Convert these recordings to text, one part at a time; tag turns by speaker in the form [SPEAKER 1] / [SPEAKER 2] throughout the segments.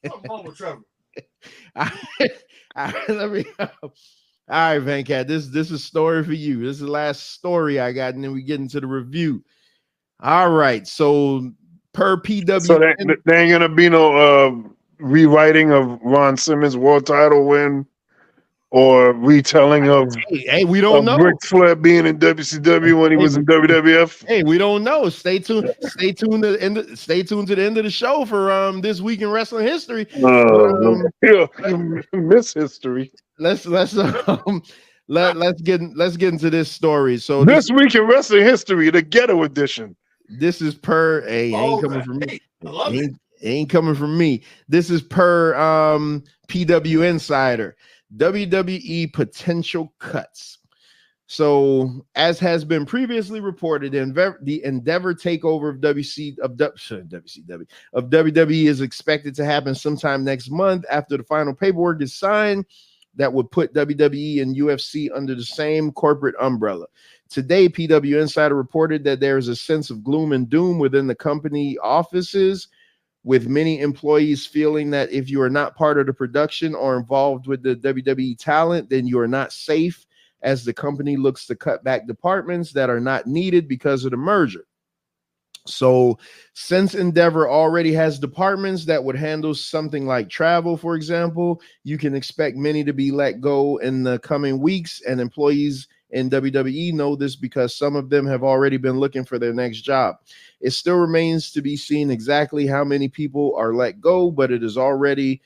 [SPEAKER 1] Something wrong with Trevor.
[SPEAKER 2] Let me. All right, Venkat. This is a story for you. This is the last story I got, and then we get into the review. All right. So per
[SPEAKER 3] So
[SPEAKER 2] PWN,
[SPEAKER 3] there ain't gonna be no rewriting of Ron Simmons' world title win or retelling
[SPEAKER 2] hey, we don't know.
[SPEAKER 3] Ric Flair being in WCW when he was in WWF.
[SPEAKER 2] Hey, we don't know. Stay tuned. Stay tuned to the end. Stay tuned to the end of the show for This Week in Wrestling History.
[SPEAKER 3] Yeah, miss history.
[SPEAKER 2] Let's let's get into this story. So
[SPEAKER 3] This Week in Wrestling History, the Ghetto Edition.
[SPEAKER 2] This is per. Hey, ain't coming from me.
[SPEAKER 1] I love it.
[SPEAKER 2] Ain't coming from me. This is per PW Insider. WWE potential cuts. So, as has been previously reported, the Endeavor takeover of WWE is expected to happen sometime next month after the final paperwork is signed that would put WWE and UFC under the same corporate umbrella. Today, PW Insider reported that there is a sense of gloom and doom within the company offices, with many employees feeling that if you are not part of the production or involved with the WWE talent, then you are not safe, as the company looks to cut back departments that are not needed because of the merger. So since Endeavor already has departments that would handle something like travel, for example, you can expect many to be let go in the coming weeks, and employees in WWE know this because some of them have already been looking for their next job. It still remains to be seen exactly how many people are let go, but it has already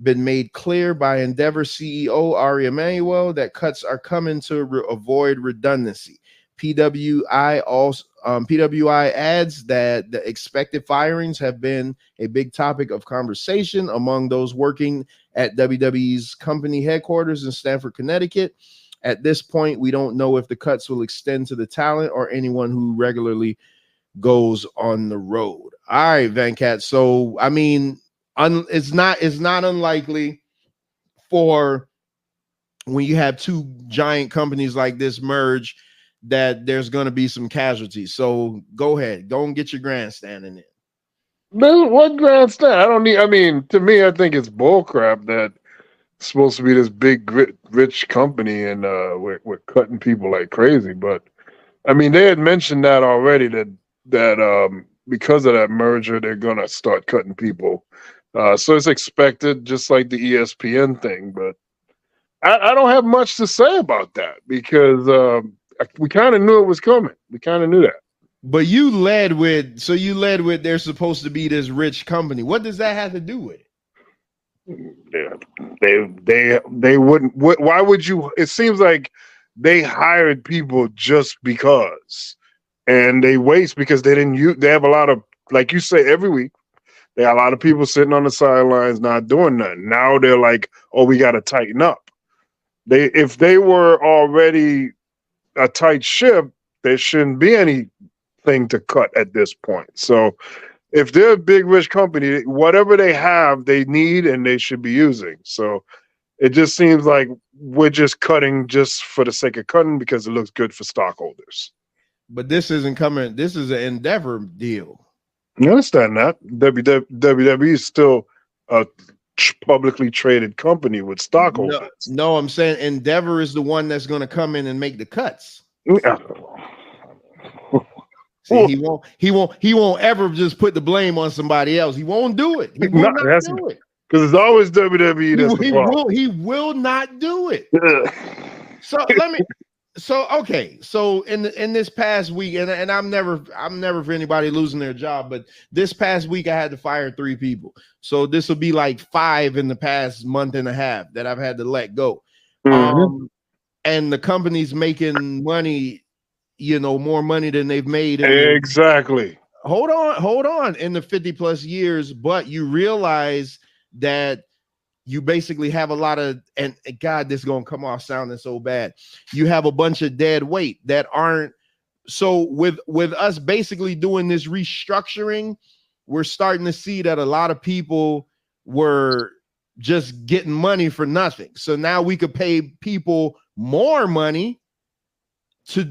[SPEAKER 2] been made clear by Endeavor CEO Ari Emanuel that cuts are coming to avoid redundancy. PWI adds that the expected firings have been a big topic of conversation among those working at WWE's company headquarters in Stamford, Connecticut. At this point, we don't know if the cuts will extend to the talent or anyone who regularly goes on the road. All right, Venkat. So, I mean, it's not unlikely for when you have two giant companies like this merge that there's going to be some casualties. So go ahead, go and get your grandstand in it.
[SPEAKER 3] What grandstand? I mean, to me, I think it's bullcrap that it's supposed to be this big, rich company, and we're cutting people like crazy. But I mean, they had mentioned that already that because of that merger, they're gonna start cutting people. So it's expected, just like the ESPN thing. But I don't have much to say about that because we kind of knew it was coming. We kind of knew that.
[SPEAKER 2] But you led with they're supposed to be this rich company. What does that have to do with it?
[SPEAKER 3] Yeah, they wouldn't. Why would you? It seems like they hired people just because, and they waste because they didn't use. They have a lot of, like you say, every week. They have a lot of people sitting on the sidelines not doing nothing. Now they're like, oh, we got to tighten up. If they were already a tight ship, there shouldn't be anything to cut at this point. So if they're a big rich company, whatever they have, they need and they should be using. So it just seems like we're just cutting just for the sake of cutting because it looks good for stockholders.
[SPEAKER 2] But this isn't coming. This is an Endeavor deal.
[SPEAKER 3] You understand that? WWE is still a publicly traded company with stockholders.
[SPEAKER 2] No, I'm saying Endeavor is the one that's going to come in and make the cuts.
[SPEAKER 3] Yeah.
[SPEAKER 2] See, he won't ever just put the blame on somebody else. He won't do it. He will not do it.
[SPEAKER 3] Because it's always WWE that's the problem.
[SPEAKER 2] He will not do it. So in this past week, and I'm never for anybody losing their job, but this past week I had to fire 3 people. So this will be like 5 in the past month and a half that I've had to let go. Mm-hmm. And the company's making money, more money than they've made.
[SPEAKER 3] Exactly.
[SPEAKER 2] Hold on. In the 50 plus years, but you realize that you basically have a lot of, and God, this is going to come off sounding so bad. You have a bunch of dead weight that aren't. So with us basically doing this restructuring, we're starting to see that a lot of people were just getting money for nothing. So now we could pay people more money to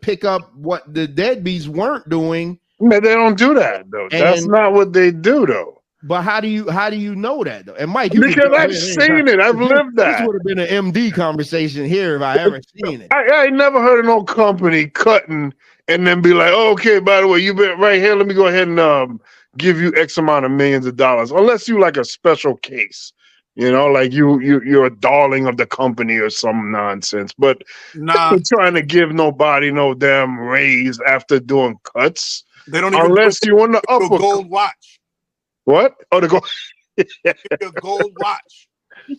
[SPEAKER 2] pick up what the deadbeats weren't doing.
[SPEAKER 3] But they don't do that though. That's not what they do though.
[SPEAKER 2] But how do you know that though? And Mike, you
[SPEAKER 3] because I've seen it. I've lived that.
[SPEAKER 2] This would have been an MD conversation here if I ever seen it.
[SPEAKER 3] I ain't never heard of no company cutting and then be like, oh, okay, by the way, you been right here. Let me go ahead and give you X amount of millions of dollars, unless you like a special case. You know, like you're a darling of the company or some nonsense. But not trying to give nobody no damn raise after doing cuts.
[SPEAKER 1] They don't even
[SPEAKER 3] unless you want the upper
[SPEAKER 1] gold watch.
[SPEAKER 3] What? Oh, the gold.
[SPEAKER 1] A gold watch.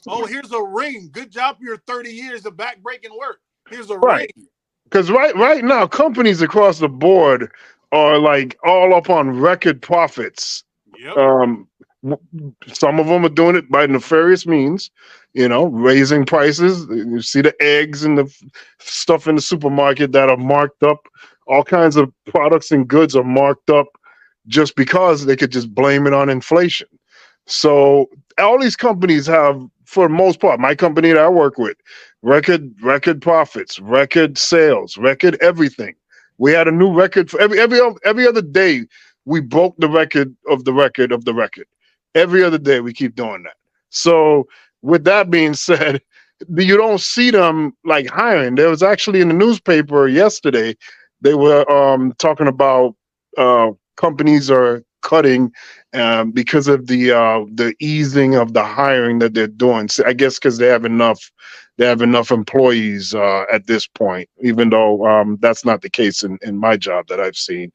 [SPEAKER 1] Oh, here's a ring. Good job for your 30 years of backbreaking work. Here's a ring.
[SPEAKER 3] Because right now, companies across the board are like all up on record profits.
[SPEAKER 1] Yep.
[SPEAKER 3] Some of them are doing it by nefarious means, you know, raising prices. You see the eggs and the stuff in the supermarket that are marked up. All kinds of products and goods are marked up just because they could just blame it on inflation. So all these companies have, for the most part, my company that I work with, record profits, record sales, record everything. We had a new record for every other day. We broke the record of the record of the record. Every other day we keep doing that. So with that being said, you don't see them like hiring. There was actually in the newspaper yesterday, they were talking about companies are cutting because of the easing of the hiring that they're doing. So I guess because they have enough employees at this point, even though that's not the case in my job that I've seen.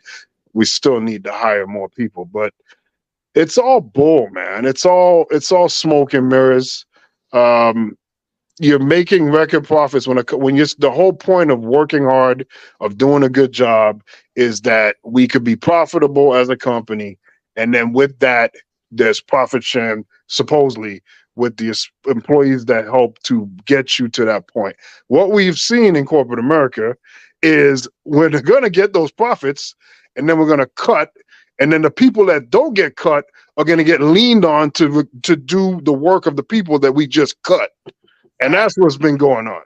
[SPEAKER 3] We still need to hire more people, but it's all bull, man. It's all smoke and mirrors. You're making record profits when you're, the whole point of working hard, of doing a good job, is that we could be profitable as a company, and then with that, there's profit sharing supposedly with the employees that help to get you to that point. What we've seen in corporate America is we're going to get those profits, and then we're going to cut. And then the people that don't get cut are going to get leaned on to do the work of the people that we just cut. And that's what's been going on.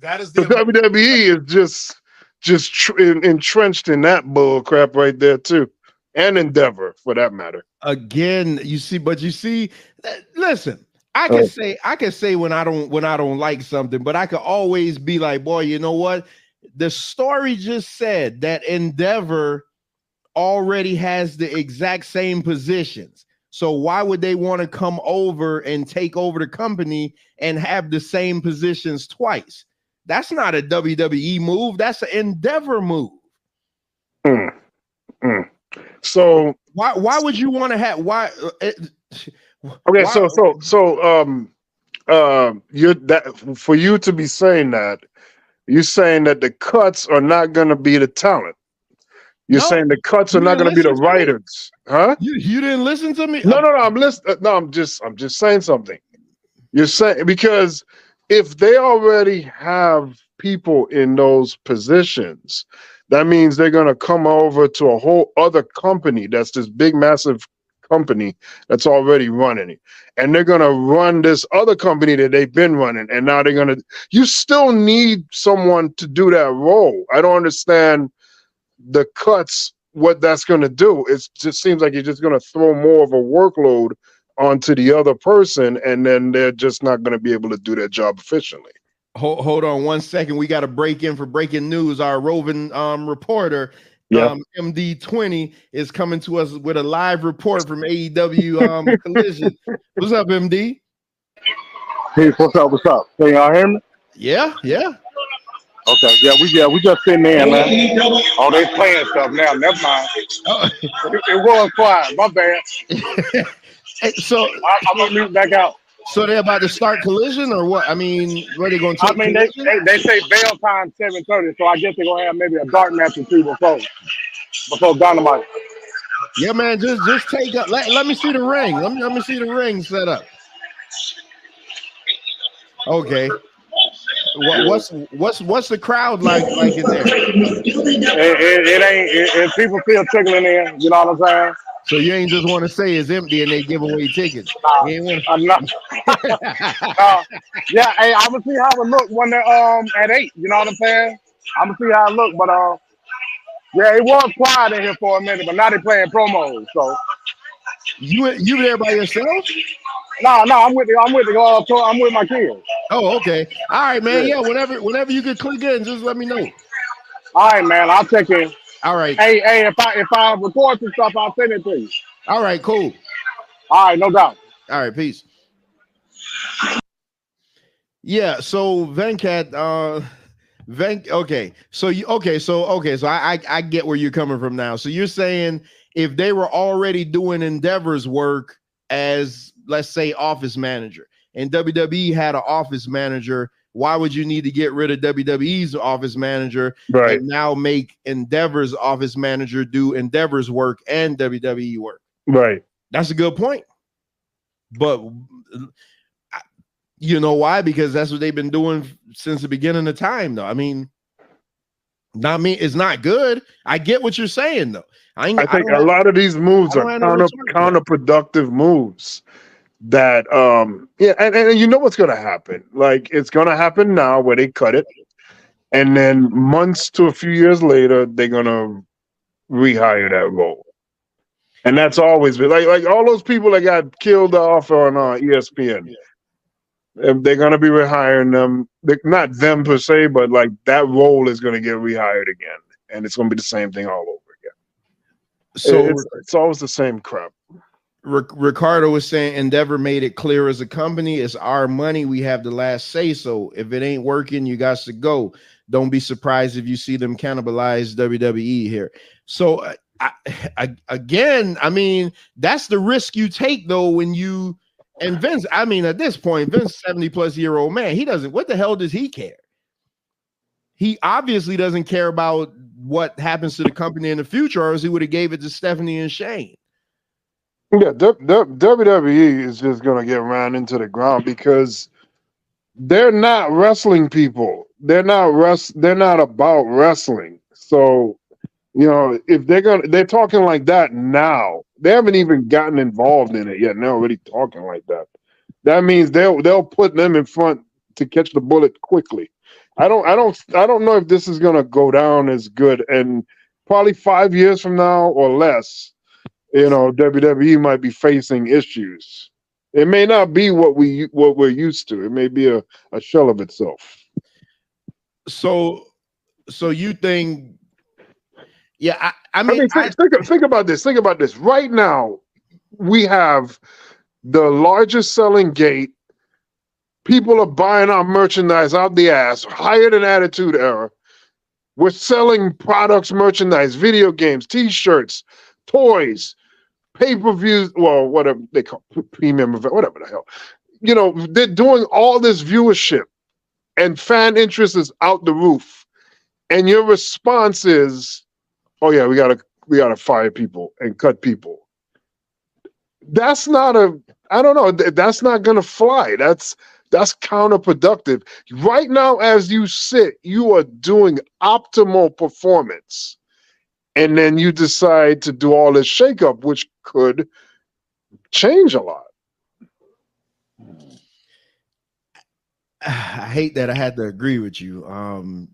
[SPEAKER 1] That is
[SPEAKER 3] the WWE is just entrenched in that bull crap right there too. And Endeavor for that matter.
[SPEAKER 2] Again, you see, listen, I can say when I don't like something, but I could always be like, boy, you know what? The story just said that Endeavor already has the exact same positions. So why would they want to come over and take over the company and have the same positions twice? That's not a WWE move. That's an Endeavor move.
[SPEAKER 3] So
[SPEAKER 2] why would you want to have
[SPEAKER 3] you're that for you to be saying that, you're saying that the cuts are not going to be the talent. You're saying the cuts are not going to be the writers, huh?
[SPEAKER 2] You didn't listen to me?
[SPEAKER 3] No, I'm listening. No, I'm just saying something. You're saying, because if they already have people in those positions, that means they're going to come over to a whole other company that's this big, massive company that's already running it. And they're going to run this other company that they've been running. And now they're going to, you still need someone to do that role. I don't understand the cuts, what that's going to do. It just seems like you're just going to throw more of a workload onto the other person, and then they're just not going to be able to do their job efficiently.
[SPEAKER 2] Hold on 1 second. We got to break in for breaking news. Our roving reporter, MD20, is coming to us with a live report from AEW Collision. What's up, MD?
[SPEAKER 4] Hey, what's up? Can y'all hear me?
[SPEAKER 2] Yeah.
[SPEAKER 4] Okay, we just sitting there, man. Oh, they playing stuff now. Never mind.
[SPEAKER 2] Oh.
[SPEAKER 4] It was quiet. My bad.
[SPEAKER 2] So
[SPEAKER 4] I'm gonna mute back out.
[SPEAKER 2] So they're about to start Collision, or what? I mean, where they going to?
[SPEAKER 4] I mean, they say bail time 7:30, so I guess they're gonna have maybe a dark match or two before Dynamite.
[SPEAKER 2] Yeah, man. Just take up. Let me see the ring. Let me see the ring set up. Okay. What's the crowd like in there?
[SPEAKER 4] It ain't. People still trickling in. You know what I'm saying?
[SPEAKER 2] So you ain't just want to say it's empty and they give away tickets.
[SPEAKER 4] I'm not. Yeah, hey, I'm gonna see how it look when they're at 8. You know what I'm saying? I'm gonna see how it look, but yeah, it was quiet in here for a minute, but now they're playing promos. So
[SPEAKER 2] You there by yourself?
[SPEAKER 4] No, I'm with my kids.
[SPEAKER 2] Oh, okay. All right, man.
[SPEAKER 4] Yeah.
[SPEAKER 2] Yeah, whenever you can click in, just let me know.
[SPEAKER 4] All right, man. I'll check in.
[SPEAKER 2] All right.
[SPEAKER 4] Hey, if I record some stuff, I'll send it to you.
[SPEAKER 2] All right, cool.
[SPEAKER 4] All right, no doubt.
[SPEAKER 2] All right, peace. Yeah, so Venkat, okay. So I get where you're coming from now. So you're saying if they were already doing Endeavor's work as, let's say, office manager, and WWE had an office manager, why would you need to get rid of WWE's office manager and now make Endeavor's office manager do Endeavor's work and WWE work?
[SPEAKER 3] Right.
[SPEAKER 2] That's a good point. But you know why? Because that's what they've been doing since the beginning of time, though. I mean, it's not good. I get what you're saying, though. I think
[SPEAKER 3] a lot of these moves are counterproductive moves. That and you know what's going to happen. Like, it's going to happen now where they cut it, and then months to a few years later, they're going to rehire that role. And that's always been like all those people that got killed off on ESPN. They're going to be rehiring them. Not them per se, but like that role is going to get rehired again, and it's going to be the same thing all over again. So it's always the same crap.
[SPEAKER 2] Ricardo was saying Endeavor made it clear as a company, it's our money, we have the last say. So if it ain't working, you got to go. Don't be surprised if you see them cannibalize WWE here. So again, I mean, that's the risk you take, though, when you and Vince. I mean, at this point, Vince, 70-plus-year-old man, he doesn't. What the hell does he care? He obviously doesn't care about what happens to the company in the future, or else he would have gave it to Stephanie and Shane.
[SPEAKER 3] Yeah, WWE is just going to get ran into the ground because they're not wrestling people. They're not about wrestling. So, you know, if they're talking like that now. They haven't even gotten involved in it yet. And they're already talking like that. That means they'll put them in front to catch the bullet quickly. I don't know if this is going to go down as good. And probably 5 years from now or less, you know, WWE might be facing issues. It may not be what we're used to. It may be a shell of itself. So you think? Yeah, I mean, think about this. Think about this. Right now, we have the largest selling gate. People are buying our merchandise out the ass, higher than Attitude Era. We're selling products, merchandise, video games, T-shirts, toys, pay-per-views, well, whatever they call premium event, whatever the hell. You know, they're doing all this viewership, and fan interest is out the roof. And your response is, oh yeah, we gotta fire people and cut people. That's not that's not gonna fly. That's counterproductive. Right now, as you sit, you are doing optimal performance. And then you decide to do all this shakeup, which could change a lot.
[SPEAKER 2] I hate that I had to agree with you.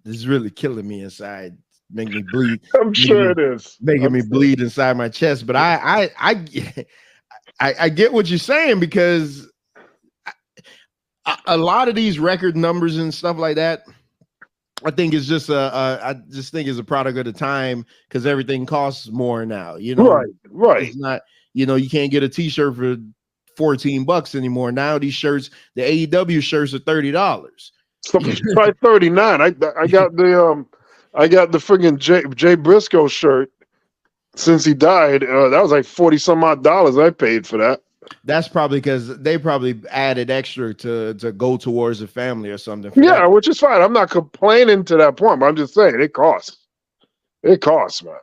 [SPEAKER 2] This is really killing me inside, making me bleed.
[SPEAKER 3] I'm sure it is.
[SPEAKER 2] Making me bleed inside my chest. But I get what you're saying, because a lot of these record numbers and stuff like that, I think it's just I just think it's a product of the time, because everything costs more now. You know,
[SPEAKER 3] right.
[SPEAKER 2] It's not, you know, you can't get a T-shirt for $14 anymore. Now these shirts, the AEW shirts, are $30.
[SPEAKER 3] So by 39, I got the friggin' Jay Briscoe shirt since he died. That was like $40 some odd I paid for that.
[SPEAKER 2] That's probably because they probably added extra to go towards the family or something.
[SPEAKER 3] Yeah, which is fine. I'm not complaining to that point, but I'm just saying it costs. It costs, man.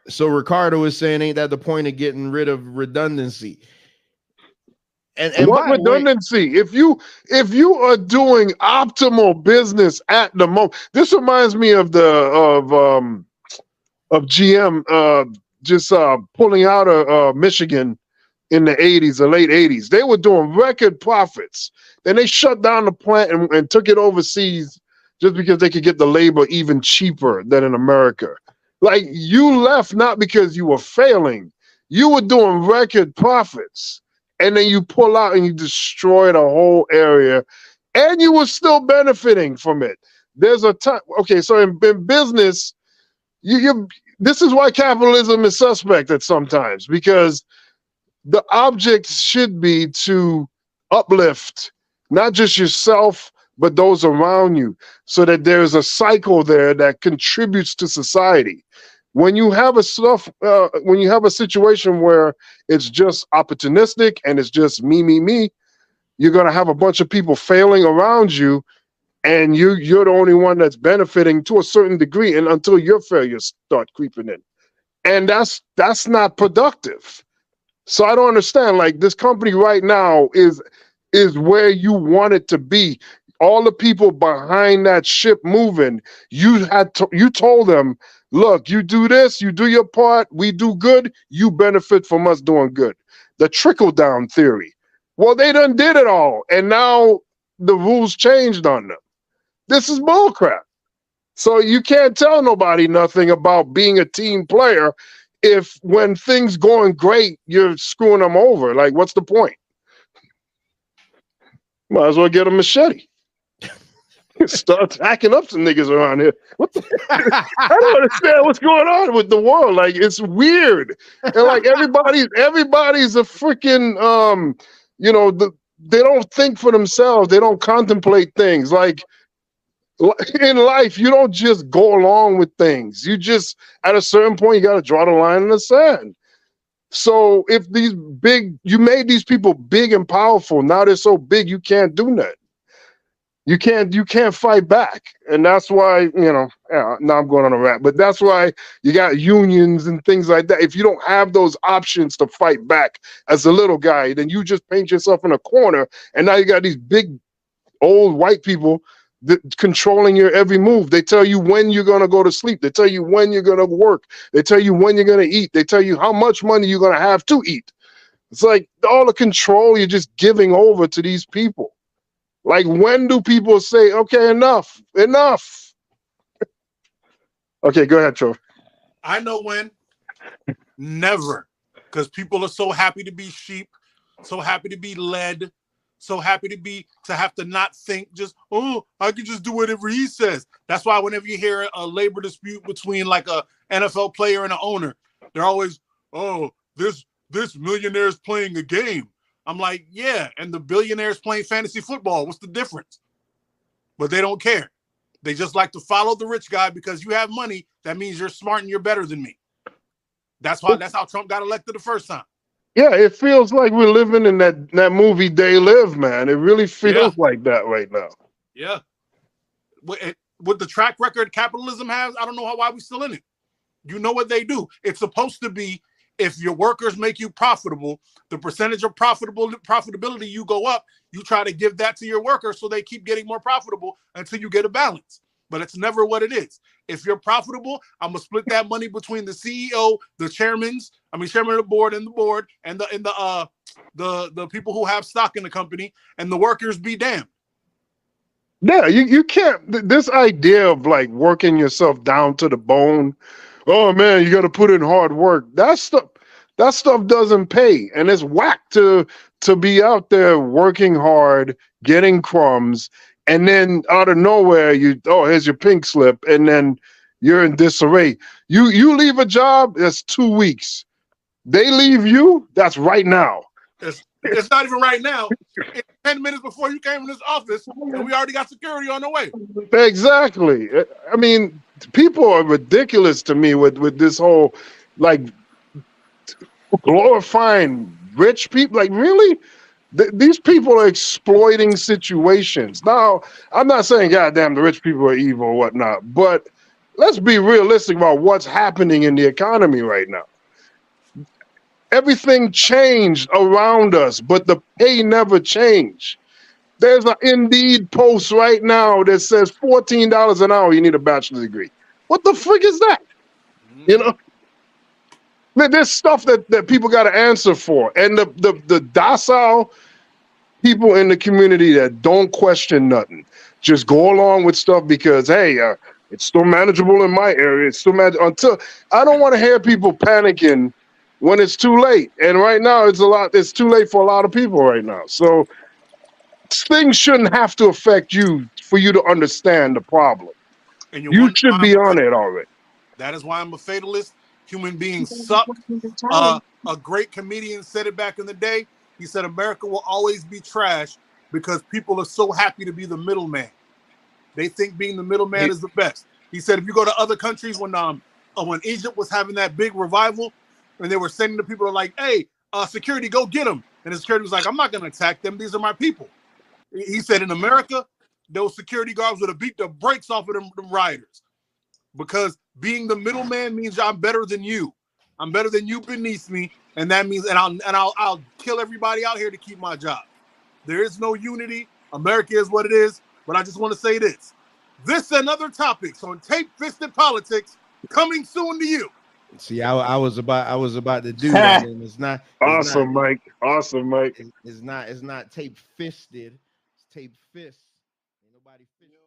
[SPEAKER 2] So Ricardo is saying, ain't that the point of getting rid of redundancy? And
[SPEAKER 3] what redundancy? If you are doing optimal business at the moment, this reminds me of GM just pulling out of Michigan in the 80s, the late 80s. They were doing record profits. Then they shut down the plant and took it overseas just because they could get the labor even cheaper than in America. Like, you left not because you were failing. you were doing record profits, and then you pull out and you destroy the whole area, and you were still benefiting from it. There's a time. Okay, so in business, you this is why capitalism is suspect at sometimes, because the object should be to uplift not just yourself but those around you, so that there's a cycle there that contributes to society. When you have when you have a situation where it's just opportunistic and it's just me, you're gonna have a bunch of people failing around you, and you're the only one that's benefiting to a certain degree, and until your failures start creeping in, and that's not productive. So I don't understand. Like, this company right now is where you want it to be. All the people behind that ship moving, you told them, look, you do this, you do your part, we do good, you benefit from us doing good. The trickle down theory. Well, they done did it all, and now the rules changed on them. This is bullcrap. So you can't tell nobody nothing about being a team player if when things going great, you're screwing them over. Like, what's the point? Might as well get a machete. Start hacking up some niggas around here. I don't understand what's going on with the world. Like, it's weird. And like everybody's a freaking they don't think for themselves. They don't contemplate things. Like, in life, you don't just go along with things. You just, at a certain point, you got to draw the line in the sand. So if you made these people big and powerful, now they're so big you can't do nothing. You can't fight back. And that's why, now I'm going on a rant, but that's why you got unions and things like that. If you don't have those options to fight back as a little guy, then you just paint yourself in a corner, and now you got these big old white people controlling your every move. They tell you when you're going to go to sleep. They tell you when you're going to work. They tell you when you're going to eat. They tell you how much money you're going to have to eat. It's like all the control you're just giving over to these people. Like, when do people say, okay, enough? Okay, go ahead, Troy.
[SPEAKER 1] I know when. Never. Because people are so happy to be sheep, so happy to be led, so happy to have to not think, just, I can just do whatever he says. That's why whenever you hear a labor dispute between like a NFL player and an owner, they're always, this millionaire is playing a game. I'm like, yeah, and the billionaires playing fantasy football. What's the difference? But they don't care. They just like to follow the rich guy because you have money. That means you're smart and you're better than me. That's how Trump got elected the first time.
[SPEAKER 3] Yeah, it feels like we're living in that movie They Live, man. It really feels like that right now.
[SPEAKER 1] Yeah. With the track record capitalism has, I don't know why we're still in it. You know what they do. It's supposed to be, if your workers make you profitable, the percentage of profitability you go up, you try to give that to your workers so they keep getting more profitable until you get a balance. But it's never what it is. If you're profitable, I'm gonna split that money between the CEO, the chairman of the board, and the people who have stock in the company, and the workers be damned.
[SPEAKER 3] Yeah, you can't. This idea of like working yourself down to the bone. Oh man, you got to put in hard work. That stuff doesn't pay, and it's whack to be out there working hard, getting crumbs, and then out of nowhere here's your pink slip, and then you're in disarray. You leave a job, that's 2 weeks. They leave you, that's right now.
[SPEAKER 1] It's not even right now. It's 10 minutes before you came in this office, and we already got security on the way.
[SPEAKER 3] Exactly. I mean, people are ridiculous to me with this whole, like, glorifying rich people. Like, really? These people are exploiting situations. Now, I'm not saying, goddamn, the rich people are evil or whatnot, but let's be realistic about what's happening in the economy right now. Everything changed around us, but the pay never changed. There's an Indeed post right now that says $14 an hour, you need a bachelor's degree. What the frick is that? You know? There's stuff that people got to answer for. And the docile people in the community that don't question nothing, just go along with stuff because, hey, it's still manageable in my area. It's still manageable. Until I don't want to hear people panicking when it's too late. And right now it's too late for a lot of people right now. So things shouldn't have to affect you for you to understand the problem.
[SPEAKER 1] And you
[SPEAKER 3] You
[SPEAKER 1] wonder
[SPEAKER 3] should
[SPEAKER 1] why
[SPEAKER 3] be on it already.
[SPEAKER 1] that is why I'm a fatalist. Human beings suck. A great comedian said it back in the day. He said America will always be trash because people are so happy to be the middleman. They think being the middleman is the best. He said if you go to other countries when Egypt was having that big revival and they were sending the people like, hey, security, go get them. And the security was like, I'm not going to attack them. These are my people. He said in America, those security guards would have beat the brakes off of them rioters because being the middleman means I'm better than you. I'm better than you beneath me, and that means I'll kill everybody out here to keep my job. There is no unity. America is what it is. But I just want to say this. This and other topics on Tape Fisted Politics coming soon to you.
[SPEAKER 2] See, I was about to do that, and it's not.
[SPEAKER 3] Awesome, Mike. Awesome, Mike.
[SPEAKER 2] It's not tape fisted. It's tape fist. Ain't nobody fisted.